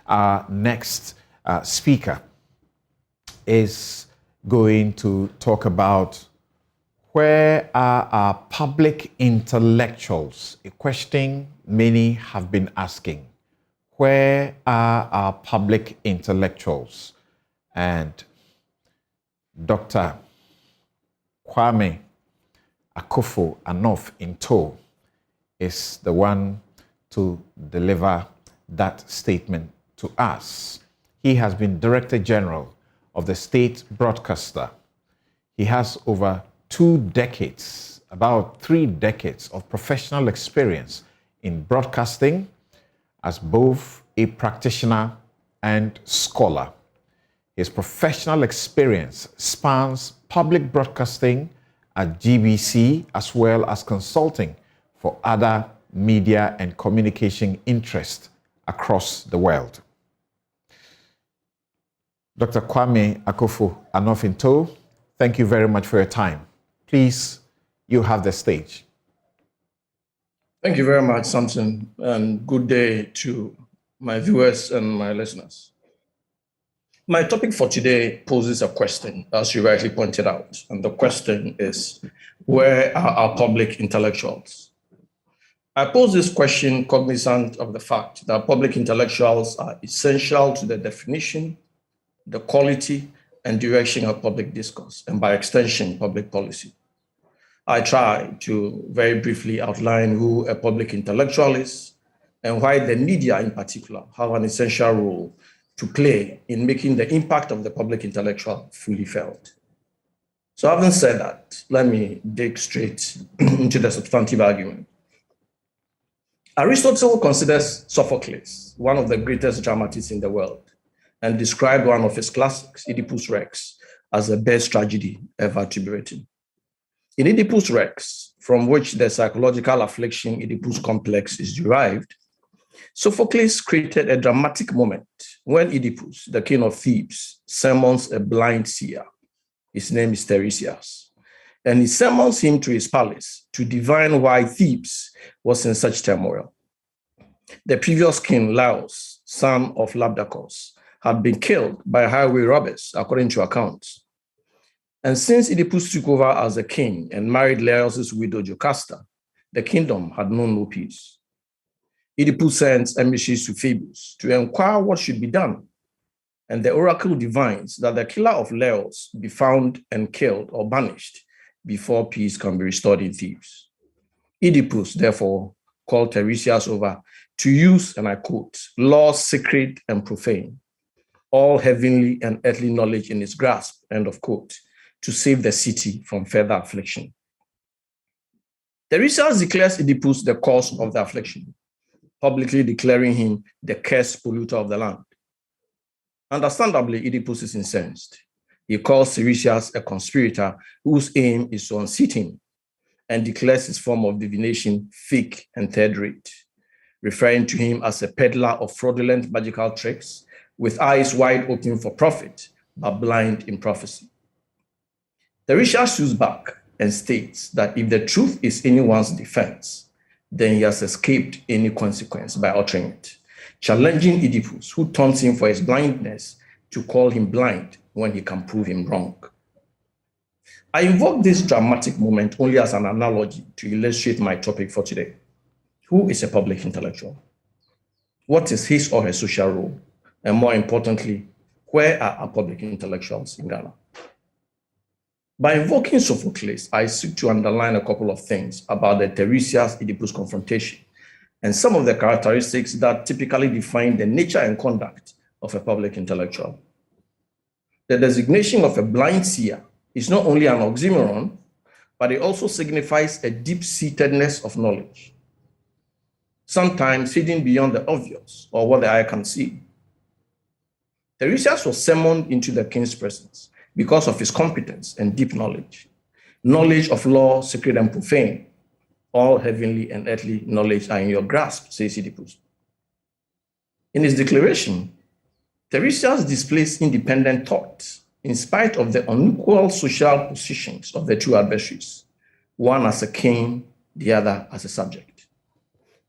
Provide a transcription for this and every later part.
Our next speaker is going to talk about where are our public intellectuals? A question many have been asking. Where are our public intellectuals? And Dr. Kwame Anoff-Ntow is the one to deliver that statement to us. He has been Director General of the State Broadcaster. He has over 2 decades, about 3 decades of professional experience in broadcasting as both a practitioner and scholar. His professional experience spans public broadcasting at GBC as well as consulting for other media and communication interests across the world. Dr. Kwame Anoff-Ntow, thank you very much for your time. Please, you have the stage. Thank you very much, Samson, and good day to my viewers and my listeners. My topic for today poses a question, as you rightly pointed out, and the question is, where are our public intellectuals? I pose this question cognizant of the fact that public intellectuals are essential to the definition, the quality, and direction of public discourse, and by extension, public policy. I try to very briefly outline who a public intellectual is and why the media in particular have an essential role to play in making the impact of the public intellectual fully felt. So having said that, let me dig straight into the substantive argument. Aristotle considers Sophocles one of the greatest dramatists in the world and described one of his classics, Oedipus Rex, as the best tragedy ever to be written. In Oedipus Rex, from which the psychological affliction Oedipus complex is derived, Sophocles created a dramatic moment when Oedipus, the king of Thebes, summons a blind seer. His name is Tiresias, and he summons him to his palace to divine why Thebes was in such turmoil. The previous king, Laios, son of Labdacus, had been killed by highway robbers, according to accounts. And since Oedipus took over as a king and married Laios' widow Jocasta, the kingdom had known no peace. Oedipus sends emissaries to Phoebus to inquire what should be done, and the oracle divines that the killer of Laios be found and killed or banished before peace can be restored in Thebes. Oedipus, therefore, called Tiresias over to use, and I quote, laws sacred and profane, all heavenly and earthly knowledge in his grasp, end of quote, to save the city from further affliction. Tiresias declares Oedipus the cause of the affliction, publicly declaring him the cursed polluter of the land. Understandably, Oedipus is incensed. He calls Tiresias a conspirator whose aim is to unseat him and declares his form of divination fake and third-rate, referring to him as a peddler of fraudulent magical tricks with eyes wide open for profit, but blind in prophecy. Tiresias shoots back and states that if the truth is anyone's defense, then he has escaped any consequence by uttering it, challenging Oedipus, who taunts him for his blindness, to call him blind when he can prove him wrong. I invoke this dramatic moment only as an analogy to illustrate my topic for today. Who is a public intellectual? What is his or her social role? And more importantly, where are our public intellectuals in Ghana? By invoking Sophocles, I seek to underline a couple of things about the Tiresias-Oedipus confrontation and some of the characteristics that typically define the nature and conduct of a public intellectual. The designation of a blind seer is not only an oxymoron, but it also signifies a deep-seatedness of knowledge, sometimes hidden beyond the obvious or what the eye can see. Tiresias was summoned into the king's presence because of his competence and deep knowledge of law, sacred and profane. All heavenly and earthly knowledge are in your grasp, says Oedipus. In his declaration, Tiresias displays independent thought in spite of the unequal social positions of the two adversaries, one as a king, the other as a subject.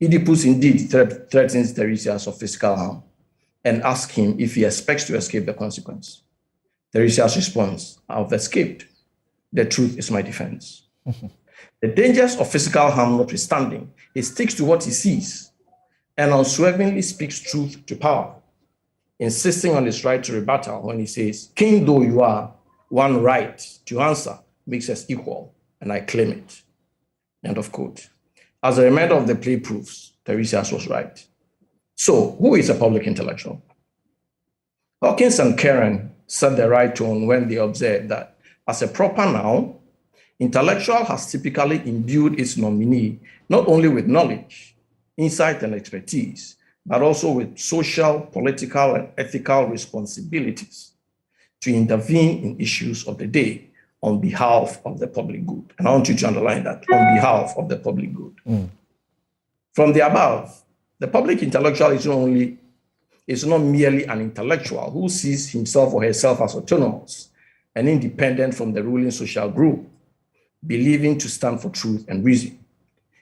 Oedipus indeed threatens Tiresias of physical harm, and ask him if he expects to escape the consequence. Tiresias responds, I've escaped. The truth is my defense. The dangers of physical harm notwithstanding, he sticks to what he sees and unswervingly speaks truth to power, insisting on his right to rebuttal when he says, King though you are, one right to answer makes us equal, and I claim it. End of quote. As the remainder of the play proves, Tiresias was right. So, who is a public intellectual? Hawkins and Karen set the right tone when they observed that, as a proper noun, intellectual has typically imbued its nominee not only with knowledge, insight, and expertise, but also with social, political, and ethical responsibilities to intervene in issues of the day on behalf of the public good. And I want you to underline that, on behalf of the public good. From the above, the public intellectual is not merely an intellectual who sees himself or herself as autonomous and independent from the ruling social group, believing to stand for truth and reason.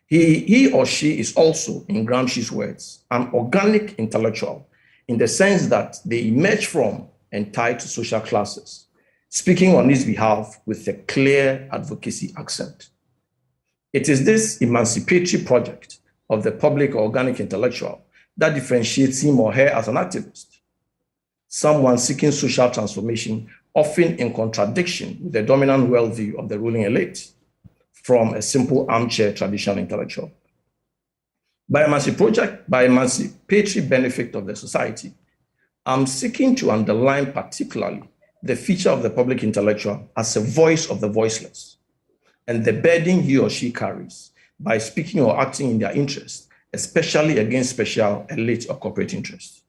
He or she is also, in Gramsci's words, an organic intellectual in the sense that they emerge from and tie to social classes, speaking on his behalf with a clear advocacy accent. It is this emancipatory project of the public organic intellectual that differentiates him or her as an activist, someone seeking social transformation, often in contradiction with the dominant worldview of the ruling elite, from a simple armchair traditional intellectual. By emancipatory benefit of the society, I'm seeking to underline particularly the feature of the public intellectual as a voice of the voiceless, and the burden he or she carries by speaking or acting in their interest, especially against special, elite, or corporate interests.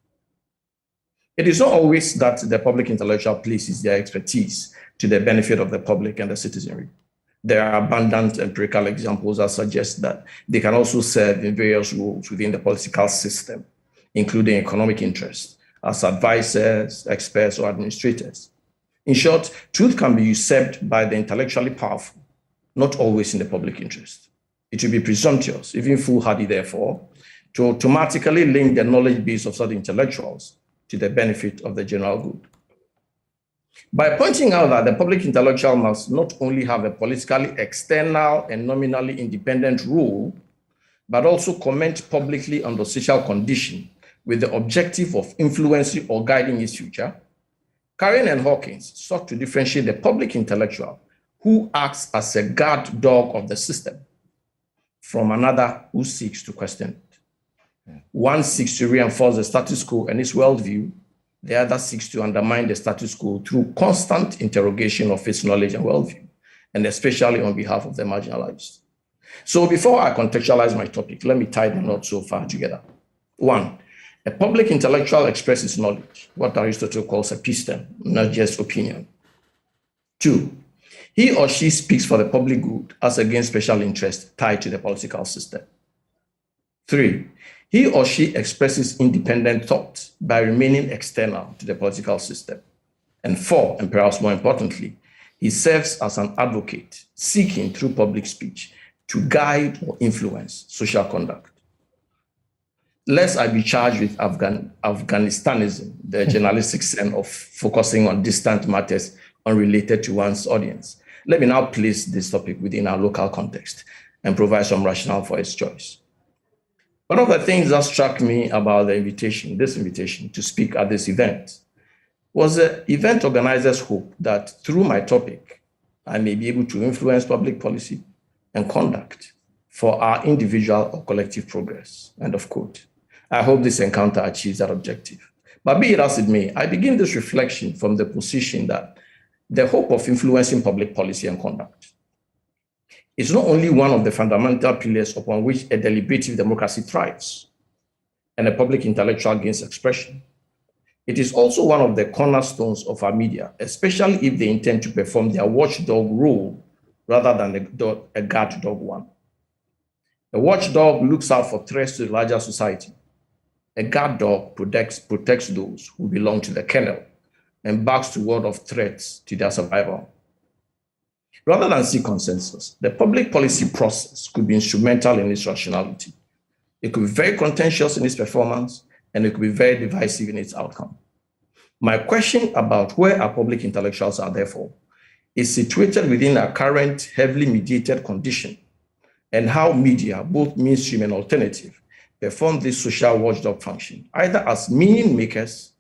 It is not always that the public intellectual places their expertise to the benefit of the public and the citizenry. There are abundant empirical examples that suggest that they can also serve in various roles within the political system, including economic interests, as advisors, experts, or administrators. In short, truth can be usurped by the intellectually powerful, not always in the public interest. It would be presumptuous, even foolhardy, therefore, to automatically link the knowledge base of such intellectuals to the benefit of the general good. By pointing out that the public intellectual must not only have a politically external and nominally independent role, but also comment publicly on the social condition with the objective of influencing or guiding its future, Karen and Hawkins sought to differentiate the public intellectual who acts as a guard dog of the system from another who seeks to question it. One seeks to reinforce the status quo and its worldview. The other seeks to undermine the status quo through constant interrogation of its knowledge and worldview, and especially on behalf of the marginalized. So before I contextualize my topic, let me tie the knot so far together. One, a public intellectual expresses knowledge, what Aristotle calls episteme, not just opinion. Two, he or she speaks for the public good as against special interests tied to the political system. Three, he or she expresses independent thought by remaining external to the political system. And four, and perhaps more importantly, he serves as an advocate, seeking through public speech to guide or influence social conduct. Lest I be charged with Afghanistanism, the journalistic sense of focusing on distant matters unrelated to one's audience, let me now place this topic within our local context and provide some rationale for its choice. One of the things that struck me about this invitation to speak at this event was the event organizers' hope that through my topic, I may be able to influence public policy and conduct for our individual or collective progress, end of quote. I hope this encounter achieves that objective. But be it as it may, I begin this reflection from the position that the hope of influencing public policy and conduct is not only one of the fundamental pillars upon which a deliberative democracy thrives and a public intellectual gains expression. It is also one of the cornerstones of our media, especially if they intend to perform their watchdog role rather than a guard dog one. A watchdog looks out for threats to the larger society. A guard dog protects those who belong to the kennel and barks to ward off threats to their survival. Rather than seek consensus, the public policy process could be instrumental in its rationality. It could be very contentious in its performance, and it could be very divisive in its outcome. My question about where our public intellectuals are, therefore, is situated within our current heavily mediated condition and how media, both mainstream and alternative, perform this social watchdog function, either as meaning makers,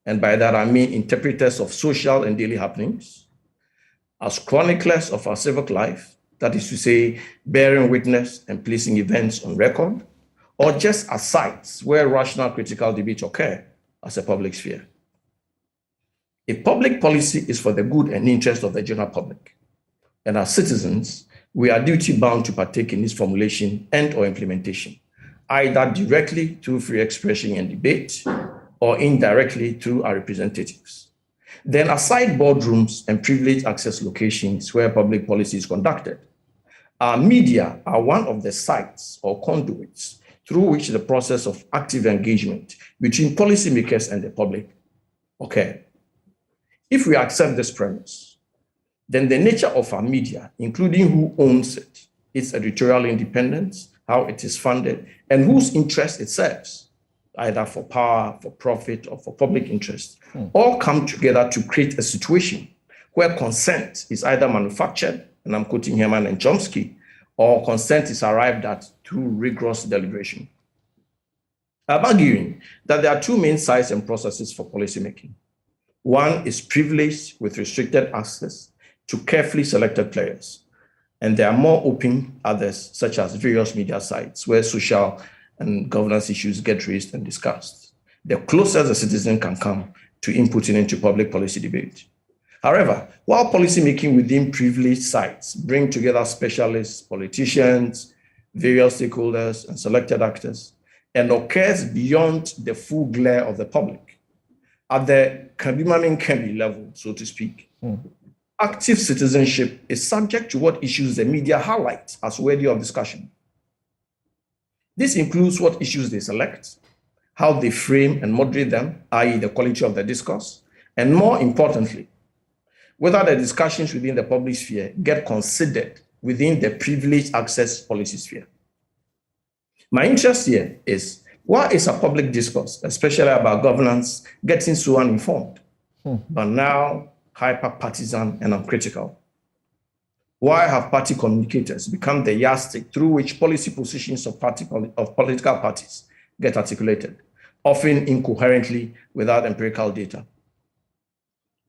and by that I mean interpreters of social and daily happenings, as chroniclers of our civic life, that is to say, bearing witness and placing events on record, or just as sites where rational critical debate occur as a public sphere. If public policy is for the good and interest of the general public, and as citizens, we are duty-bound to partake in its formulation and or implementation, either directly through free expression and debate, or indirectly through our representatives. Then aside boardrooms and privileged access locations where public policy is conducted, our media are one of the sites or conduits through which the process of active engagement between policymakers and the public occur. If we accept this premise, then the nature of our media, including who owns it, its editorial independence, how it is funded, and whose interest it serves, either for power, for profit, or for public interest, all come together to create a situation where consent is either manufactured, and I'm quoting Herman and Chomsky, or consent is arrived at through rigorous deliberation. I'm arguing that there are two main sides and processes for policymaking. One is privileged with restricted access to carefully selected players, and there are more open others, such as various media sites where social and governance issues get raised and discussed. The closer the citizen can come to inputting into public policy debate. However, while policymaking within privileged sites bring together specialists, politicians, various stakeholders, and selected actors, and occurs beyond the full glare of the public, at the Kembi level, so to speak, active citizenship is subject to what issues the media highlight as worthy of discussion. This includes what issues they select, how they frame and moderate them, i.e. the quality of the discourse, and more importantly, whether the discussions within the public sphere get considered within the privileged access policy sphere. My interest here is, why is a public discourse, especially about governance, getting so uninformed, but now hyper-partisan and uncritical? Why have party communicators become the yardstick through which policy positions of political parties get articulated, often incoherently without empirical data?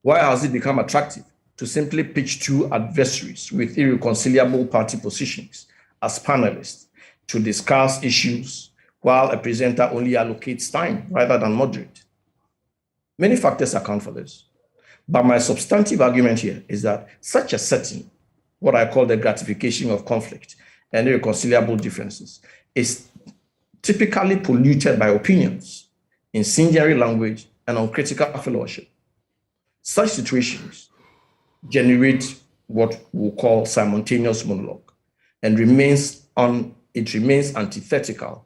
Why has it become attractive to simply pitch two adversaries with irreconcilable party positions as panelists to discuss issues while a presenter only allocates time rather than moderate? Many factors account for this, but my substantive argument here is that such a setting, what I call the gratification of conflict and irreconcilable differences, is typically polluted by opinions, incendiary language, and uncritical fellowship. Such situations generate what we'll call simultaneous monologue, and it remains antithetical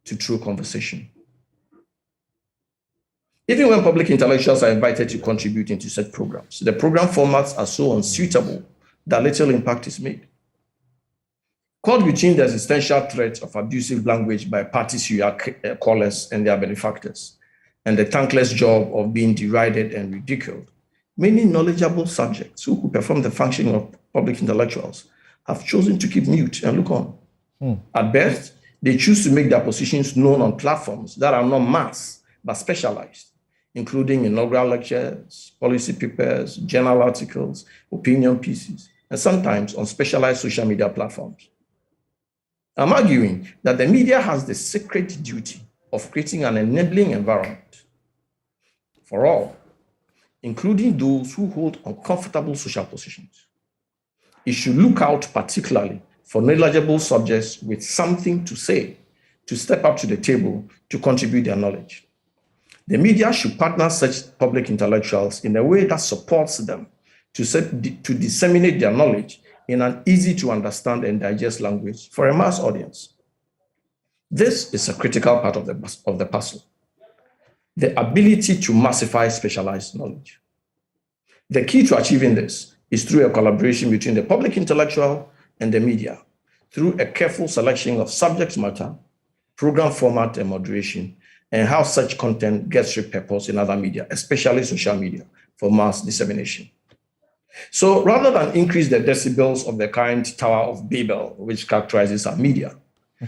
to true conversation. Even when public intellectuals are invited to contribute into such programs, the program formats are so unsuitable that little impact is made. Caught between the existential threat of abusive language by party serial callers and their benefactors, and the thankless job of being derided and ridiculed, many knowledgeable subjects who could perform the function of public intellectuals have chosen to keep mute and look on. At best, they choose to make their positions known on platforms that are not mass, but specialized, including inaugural lectures, policy papers, journal articles, opinion pieces, and sometimes on specialized social media platforms. I'm arguing that the media has the sacred duty of creating an enabling environment for all, including those who hold uncomfortable social positions. It should look out particularly for knowledgeable subjects with something to say, to step up to the table to contribute their knowledge. The media should partner such public intellectuals in a way that supports them to disseminate their knowledge in an easy to understand and digest language for a mass audience. This is a critical part of the puzzle, the ability to massify specialized knowledge. The key to achieving this is through a collaboration between the public intellectual and the media, through a careful selection of subject matter, program format and moderation, and how such content gets repurposed in other media, especially social media, for mass dissemination. So rather than increase the decibels of the current Tower of Babel, which characterizes our media,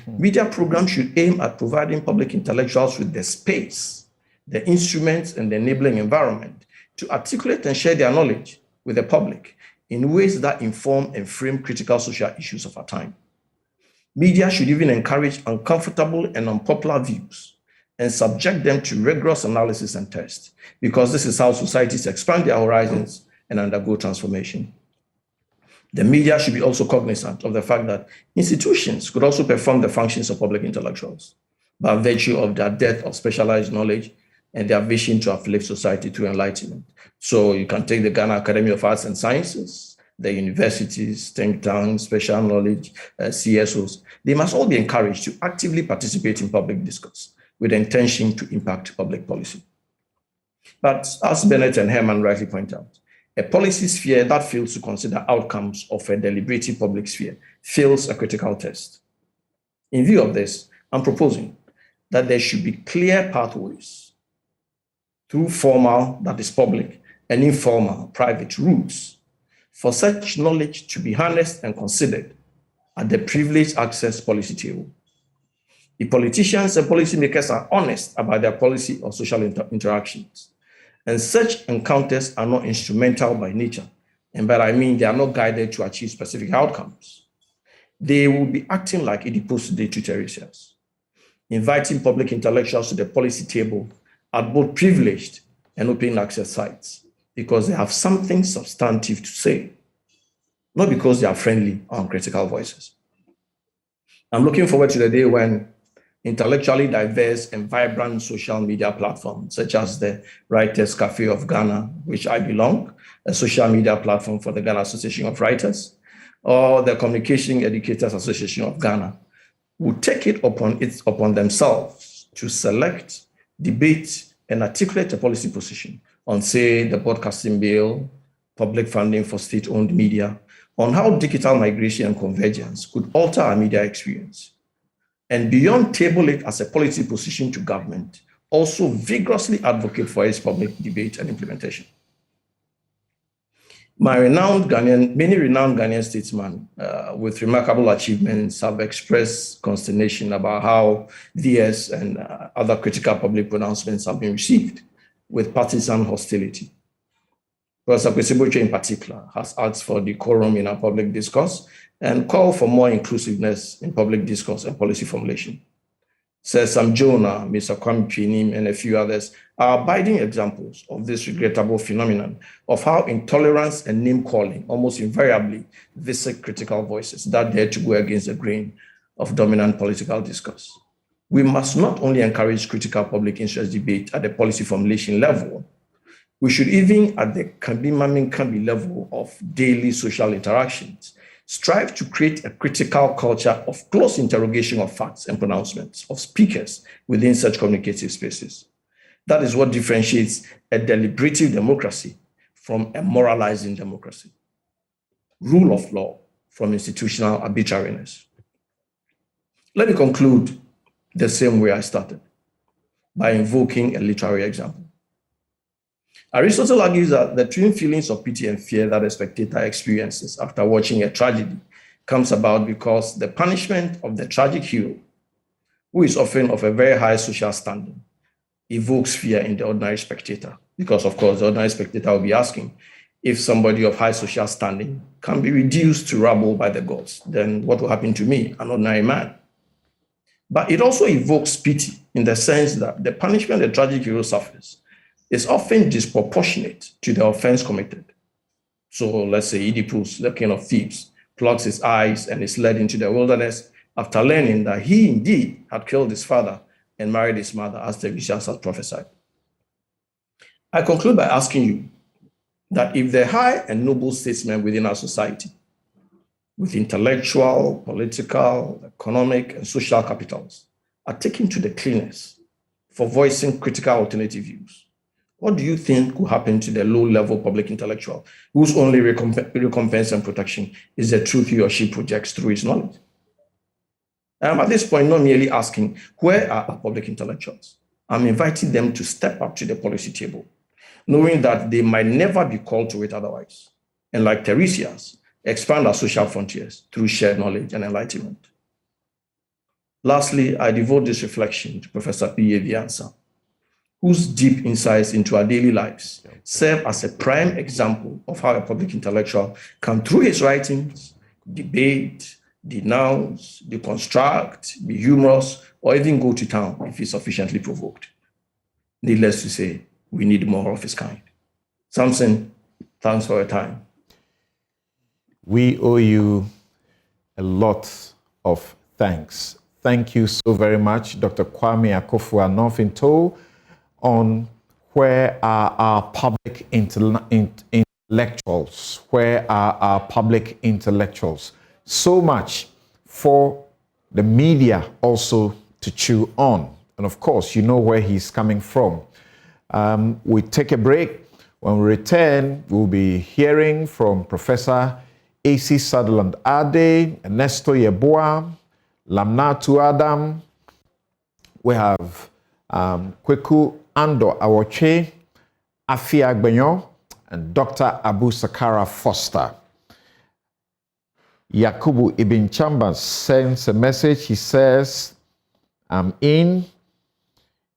media programs should aim at providing public intellectuals with the space, the instruments, and the enabling environment to articulate and share their knowledge with the public in ways that inform and frame critical social issues of our time. Media should even encourage uncomfortable and unpopular views and subject them to rigorous analysis and test, because this is how societies expand their horizons and undergo transformation. The media should be also cognizant of the fact that institutions could also perform the functions of public intellectuals by virtue of their depth of specialized knowledge and their vision to uplift society through enlightenment. So you can take the Ghana Academy of Arts and Sciences, the universities, think tanks, special knowledge, CSOs. They must all be encouraged to actively participate in public discourse with the intention to impact public policy. But as Bennett and Herman rightly point out, a policy sphere that fails to consider outcomes of a deliberative public sphere fails a critical test. In view of this, I'm proposing that there should be clear pathways through formal, that is public, and informal, private routes for such knowledge to be harnessed and considered at the privileged access policy table. If politicians and policymakers are honest about their policy or social interactions, and such encounters are not instrumental by nature, and by I mean they are not guided to achieve specific outcomes, they will be acting like Oedipus de Tiresias, inviting public intellectuals to the policy table at both privileged and open access sites because they have something substantive to say, not because they are friendly or uncritical voices. I'm looking forward to the day when intellectually diverse and vibrant social media platforms, such as the Writers Cafe of Ghana, which I belong, a social media platform for the Ghana Association of Writers, or the Communication Educators Association of Ghana, would take it upon themselves to select, debate, and articulate a policy position on, say, the broadcasting bill, public funding for state-owned media, on how digital migration and convergence could alter our media experience. And beyond table it as a policy position to government, also vigorously advocate for its public debate and implementation. Many renowned Ghanaian statesmen with remarkable achievements have expressed consternation about how DS and other critical public pronouncements have been received with partisan hostility. Professor Kwesi in particular has asked for decorum in our public discourse and called for more inclusiveness in public discourse and policy formulation. Sir Sam Jonah, Mr. Kwame Pinim, and a few others are abiding examples of this regrettable phenomenon of how intolerance and name-calling almost invariably visit critical voices that dare to go against the grain of dominant political discourse. We must not only encourage critical public interest debate at the policy formulation level, we should even at the Kambi level of daily social interactions strive to create a critical culture of close interrogation of facts and pronouncements of speakers within such communicative spaces. That is what differentiates a deliberative democracy from a moralizing democracy. Rule of law from institutional arbitrariness. Let me conclude the same way I started, by invoking a literary example. Aristotle argues that the twin feelings of pity and fear that a spectator experiences after watching a tragedy comes about because the punishment of the tragic hero, who is often of a very high social standing, evokes fear in the ordinary spectator. Because, of course, the ordinary spectator will be asking, if somebody of high social standing can be reduced to rubble by the gods, then what will happen to me, an ordinary man? But it also evokes pity in the sense that the punishment the tragic hero suffers is often disproportionate to the offense committed. So let's say Oedipus, the king of Thebes, plucks his eyes and is led into the wilderness after learning that he indeed had killed his father and married his mother, as Tiresias had prophesied. I conclude by asking you that if the high and noble statesmen within our society, with intellectual, political, economic, and social capitals, are taken to the cleaners for voicing critical alternative views, what do you think will happen to the low-level public intellectual whose only recompense and protection is the truth he or she projects through his knowledge? I'm at this point not merely asking, where are our public intellectuals? I'm inviting them to step up to the policy table, knowing that they might never be called to it otherwise. And like Tiresias, expand our social frontiers through shared knowledge and enlightenment. Lastly, I devote this reflection to Professor P.A. Viansa, whose deep insights into our daily lives serve as a prime example of how a public intellectual can, through his writings, debate, denounce, deconstruct, be humorous, or even go to town if he's sufficiently provoked. Needless to say, we need more of his kind. Samson, thanks for your time. We owe you a lot of thanks. Thank you so very much, Dr. Kwame Akofu Anoff-Ntow, on where are our public intellectuals? Where are our public intellectuals? So much for the media also to chew on. And of course, you know where he's coming from. We take a break. When we return, we'll be hearing from Professor A.C. Sutherland Ade, Ernesto Yeboah, Lamnatu Adam. We have Kweku Ando Awoche, Afia Agbenyo, and Dr. Abu Sakara Foster. Yakubu Ibn Chambers sends a message. He says, I'm in,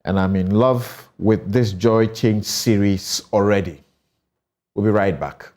and I'm in love with this Joy Change series already. We'll be right back.